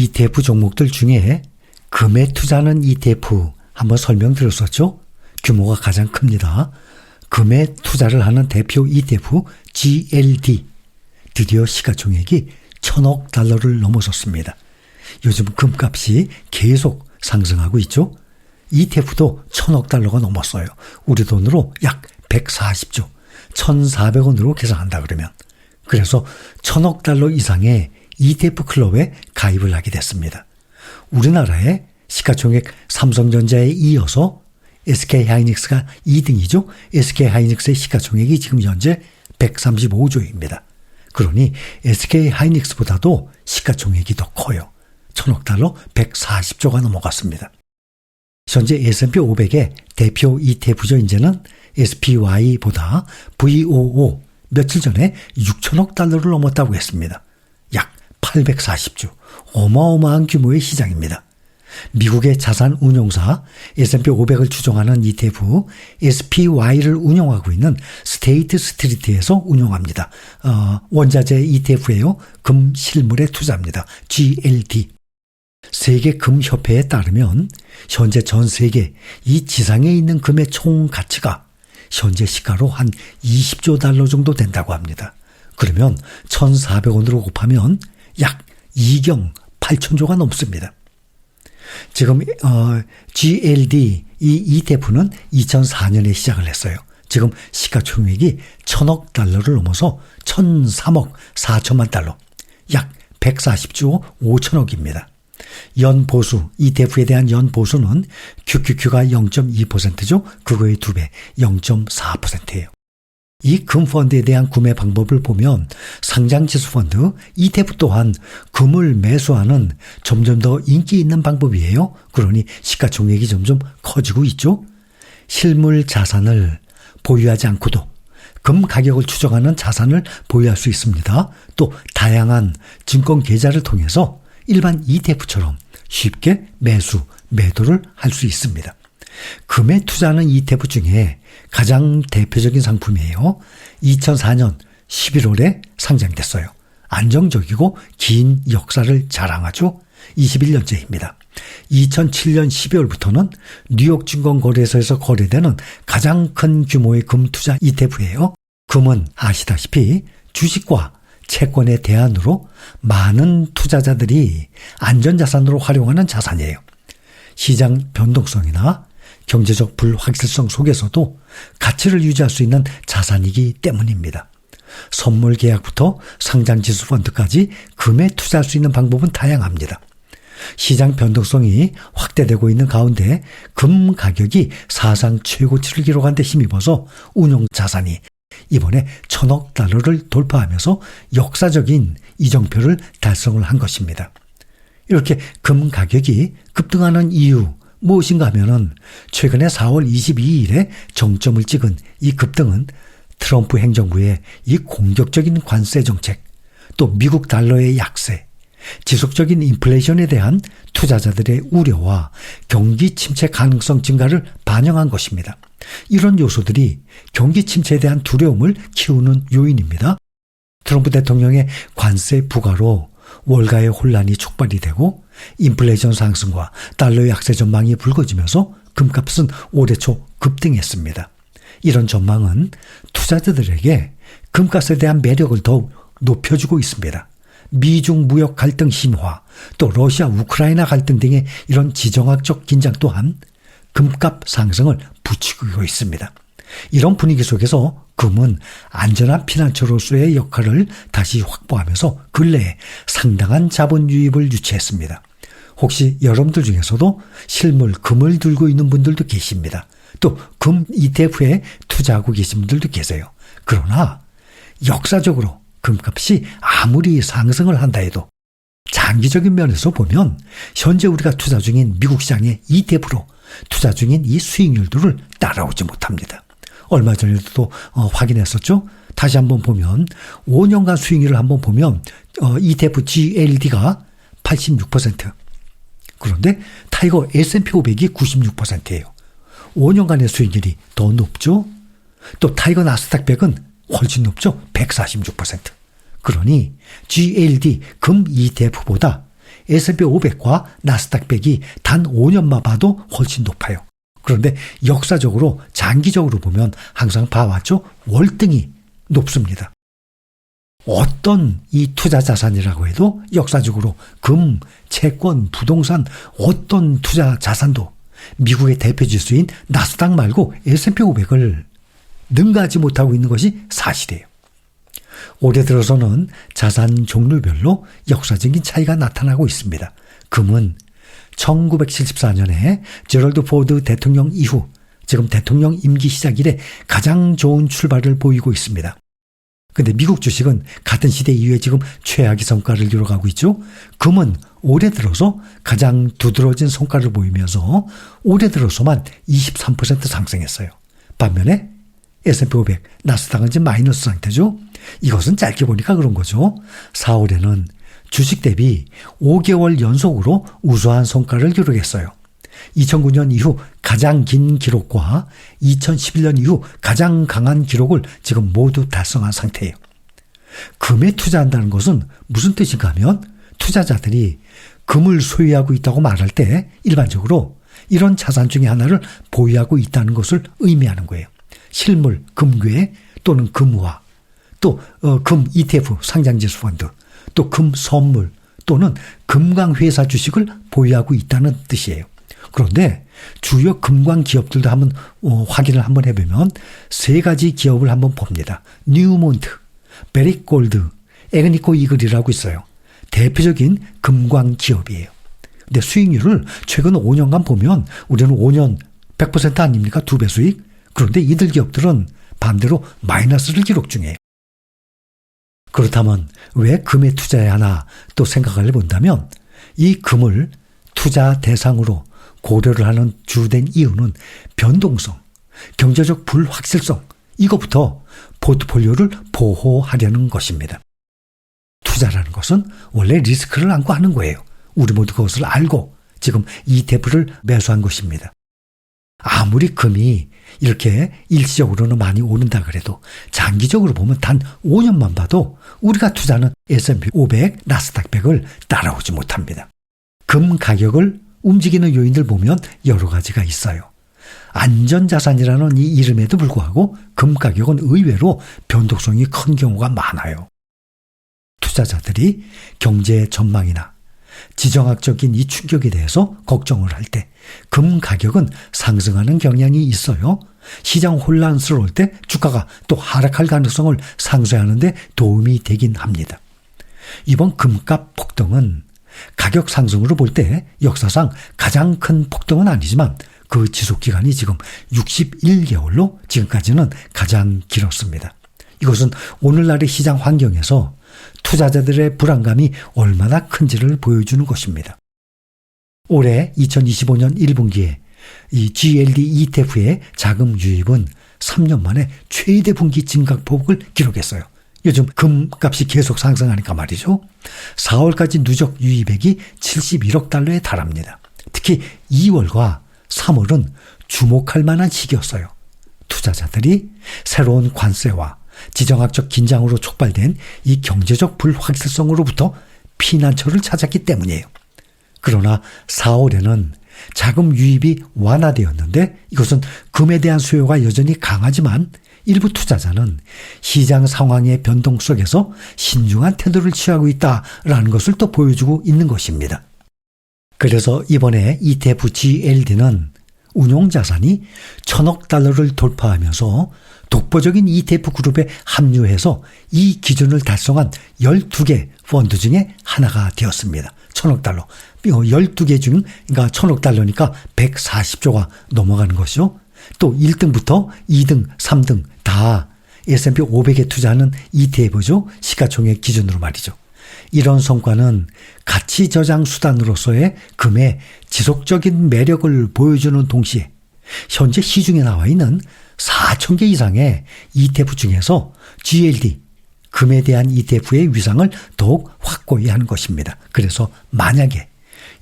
ETF 종목들 중에 금에 투자하는 ETF 한번 설명드렸었죠? 규모가 가장 큽니다. 금에 투자를 하는 대표 ETF GLD 드디어 시가총액이 1,000억 달러를 넘어섰습니다. 요즘 금값이 계속 상승하고 있죠. ETF도 1,000억 달러가 넘었어요. 우리 돈으로 약 140조, 1,400원으로 계산한다 그러면. 그래서 1,000억 달러 이상의 ETF 클럽에 가입을 하게 됐습니다. 우리나라의 시가총액 삼성전자에 이어서 SK하이닉스가 2등이죠. SK하이닉스의 시가총액이 지금 현재 135조입니다. 그러니 SK하이닉스보다도 시가총액이 더 커요. 1,000억 달러 140조가 넘어갔습니다. 현재 S&P 500의 대표 ETF죠. 이제는 SPY보다 VOO 며칠 전에 6천억 달러를 넘었다고 했습니다. 약 840조. 어마어마한 규모의 시장입니다. 미국의 자산 운용사 S&P 500을 추종하는 ETF SPY를 운영하고 있는 스테이트 스트리트에서 운영합니다. 원자재 ETF예요. 금 실물에 투자합니다. GLD. 세계금협회에 따르면 현재 전 세계 이 지상에 있는 금의 총 가치가 현재 시가로 한 20조 달러 정도 된다고 합니다. 그러면 1,400원으로 곱하면 약 2경 8천조가 넘습니다. 지금 GLD 이 ETF는 2004년에 시작을 했어요. 지금 시가총액이 1,000억 달러를 넘어서 1,003억 4천만 달러, 약 140조 5천억입니다. 연보수, ETF에 대한 연보수는 QQQ가 0.2%죠. 그거의 2배, 0.4%예요. 이 금펀드에 대한 구매 방법을 보면 상장지수펀드, ETF 또한 금을 매수하는 점점 더 인기 있는 방법이에요. 그러니 시가총액이 점점 커지고 있죠. 실물 자산을 보유하지 않고도 금 가격을 추정하는 자산을 보유할 수 있습니다. 또 다양한 증권 계좌를 통해서 일반 ETF처럼 쉽게 매수, 매도를 할 수 있습니다. 금에 투자하는 ETF 중에 가장 대표적인 상품이에요. 2004년 11월에 상장됐어요. 안정적이고 긴 역사를 자랑하죠. 21년째입니다. 2007년 12월부터는 뉴욕 증권거래소에서 거래되는 가장 큰 규모의 금 투자 ETF예요. 금은 아시다시피 주식과 채권의 대안으로 많은 투자자들이 안전자산으로 활용하는 자산이에요. 시장 변동성이나 경제적 불확실성 속에서도 가치를 유지할 수 있는 자산이기 때문입니다. 선물 계약부터 상장지수 펀드까지 금에 투자할 수 있는 방법은 다양합니다. 시장 변동성이 확대되고 있는 가운데 금 가격이 사상 최고치를 기록한 데 힘입어서 운용 자산이 이번에 1,000억 달러를 돌파하면서 역사적인 이정표를 달성을 한 것입니다. 이렇게 금 가격이 급등하는 이유 무엇인가 하면은 최근에 4월 22일에 정점을 찍은 이 급등은 트럼프 행정부의 이 공격적인 관세 정책, 또 미국 달러의 약세, 지속적인 인플레이션에 대한 투자자들의 우려와 경기 침체 가능성 증가를 반영한 것입니다. 이런 요소들이 경기 침체에 대한 두려움을 키우는 요인입니다. 트럼프 대통령의 관세 부과로 월가의 혼란이 촉발이 되고 인플레이션 상승과 달러의 약세 전망이 불거지면서 금값은 올해 초 급등했습니다. 이런 전망은 투자자들에게 금값에 대한 매력을 더욱 높여주고 있습니다. 미중 무역 갈등 심화, 또 러시아 우크라이나 갈등 등의 이런 지정학적 긴장 또한 금값 상승을 부추기고 있습니다. 이런 분위기 속에서 금은 안전한 피난처로서의 역할을 다시 확보하면서 근래에 상당한 자본 유입을 유치했습니다. 혹시 여러분들 중에서도 실물 금을 들고 있는 분들도 계십니다. 또 금 ETF에 투자하고 계신 분들도 계세요. 그러나 역사적으로 금값이 아무리 상승을 한다 해도 장기적인 면에서 보면 현재 우리가 투자 중인 미국 시장의 ETF로 투자 중인 이 수익률들을 따라오지 못합니다. 얼마 전에도 확인했었죠. 다시 한번 보면 5년간 수익률을 한번 보면 ETF GLD가 86%. 그런데 타이거 S&P 500이 96%예요. 5년간의 수익률이 더 높죠. 또 타이거 나스닥 100은 훨씬 높죠. 146%. 그러니 GLD 금 ETF보다 S&P 500과 나스닥 100이 단 5년만 봐도 훨씬 높아요. 그런데 역사적으로 장기적으로 보면 항상 봐왔죠. 월등히 높습니다. 어떤 이 투자 자산이라고 해도 역사적으로 금, 채권, 부동산 어떤 투자 자산도 미국의 대표 지수인 나스닥 말고 S&P 500을 능가하지 못하고 있는 것이 사실이에요. 올해 들어서는 자산 종류별로 역사적인 차이가 나타나고 있습니다. 금은 1974년에 제럴드 포드 대통령 이후 지금 대통령 임기 시작 이래 가장 좋은 출발을 보이고 있습니다. 근데 미국 주식은 같은 시대 이후에 지금 최악의 성과를 이뤄가고 있죠. 금은 올해 들어서 가장 두드러진 성과를 보이면서 올해 들어서만 23% 상승했어요. 반면에 S&P 500, 나스닥은 지금 마이너스 상태죠. 이것은 짧게 보니까 그런 거죠. 4월에는 주식 대비 5개월 연속으로 우수한 성과를 기록했어요. 2009년 이후 가장 긴 기록과 2011년 이후 가장 강한 기록을 지금 모두 달성한 상태예요. 금에 투자한다는 것은 무슨 뜻인가 하면 투자자들이 금을 소유하고 있다고 말할 때 일반적으로 이런 자산 중에 하나를 보유하고 있다는 것을 의미하는 거예요. 실물, 금괴 또는 금화, 또 금 ETF 상장지수 펀드, 또 금 선물 또는 금광회사 주식을 보유하고 있다는 뜻이에요. 그런데 주요 금광 기업들도 한번 확인을 한번 해보면 세 가지 기업을 한번 봅니다. 뉴몬트, 베릭골드, 에그니코 이글이라고 있어요. 대표적인 금광 기업이에요. 근데 수익률을 최근 5년간 보면 우리는 5년 100% 아닙니까? 2배 수익. 그런데 이들 기업들은 반대로 마이너스를 기록 중이에요. 그렇다면 왜 금에 투자해야 하나 또 생각을 해본다면 이 금을 투자 대상으로 고려를 하는 주된 이유는 변동성, 경제적 불확실성, 이것부터 포트폴리오를 보호하려는 것입니다. 투자라는 것은 원래 리스크를 안고 하는 거예요. 우리 모두 그것을 알고 지금 ETF를 매수한 것입니다. 아무리 금이 이렇게 일시적으로는 많이 오른다 그래도 장기적으로 보면 단 5년만 봐도 우리가 투자하는 S&P 500, 나스닥 100을 따라오지 못합니다. 금 가격을 움직이는 요인들 보면 여러 가지가 있어요. 안전자산이라는 이 이름에도 불구하고 금 가격은 의외로 변동성이 큰 경우가 많아요. 투자자들이 경제 전망이나 지정학적인 이 충격에 대해서 걱정을 할 때 금 가격은 상승하는 경향이 있어요. 시장 혼란스러울 때 주가가 또 하락할 가능성을 상쇄하는 데 도움이 되긴 합니다. 이번 금값 폭등은 가격 상승으로 볼 때 역사상 가장 큰 폭등은 아니지만 그 지속기간이 지금 61개월로 지금까지는 가장 길었습니다. 이것은 오늘날의 시장 환경에서 투자자들의 불안감이 얼마나 큰지를 보여주는 것입니다. 올해 2025년 1분기에 이 GLD ETF의 자금 유입은 3년 만에 최대 분기 증가폭을 기록했어요. 요즘 금값이 계속 상승하니까 말이죠. 4월까지 누적 유입액이 71억 달러에 달합니다. 특히 2월과 3월은 주목할 만한 시기였어요. 투자자들이 새로운 관세와 지정학적 긴장으로 촉발된 이 경제적 불확실성으로부터 피난처를 찾았기 때문이에요. 그러나 4월에는 자금 유입이 완화되었는데 이것은 금에 대한 수요가 여전히 강하지만 일부 투자자는 시장 상황의 변동 속에서 신중한 태도를 취하고 있다라는 것을 또 보여주고 있는 것입니다. 그래서 이번에 ETF GLD는 운용자산이 1,000억 달러를 돌파하면서 독보적인 ETF 그룹에 합류해서 이 기준을 달성한 12개 펀드 중에 하나가 되었습니다. 1,000억 달러. 12개 중, 그러니까 1,000억 달러니까 140조가 넘어가는 것이죠. 또 1등부터 2등, 3등 다 S&P 500에 투자하는 ETF죠. 시가총액 기준으로 말이죠. 이런 성과는 가치 저장 수단으로서의 금의 지속적인 매력을 보여주는 동시에 현재 시중에 나와 있는 4,000개 이상의 ETF 중에서 GLD, 금에 대한 ETF의 위상을 더욱 확고히 하는 것입니다. 그래서 만약에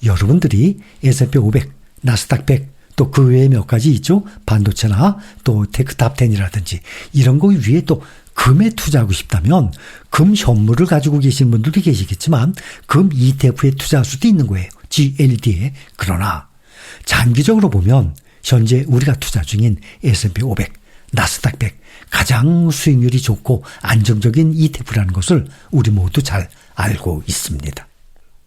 여러분들이 S&P 500, 나스닥 100, 또 그 외에 몇 가지 있죠. 반도체나 또 테크탑10이라든지 이런 거 위에 또 금에 투자하고 싶다면 금 현물을 가지고 계신 분들도 계시겠지만 금 ETF에 투자할 수도 있는 거예요. GLD에. 그러나 장기적으로 보면 현재 우리가 투자 중인 S&P 500, 나스닥 100 가장 수익률이 좋고 안정적인 ETF라는 것을 우리 모두 잘 알고 있습니다.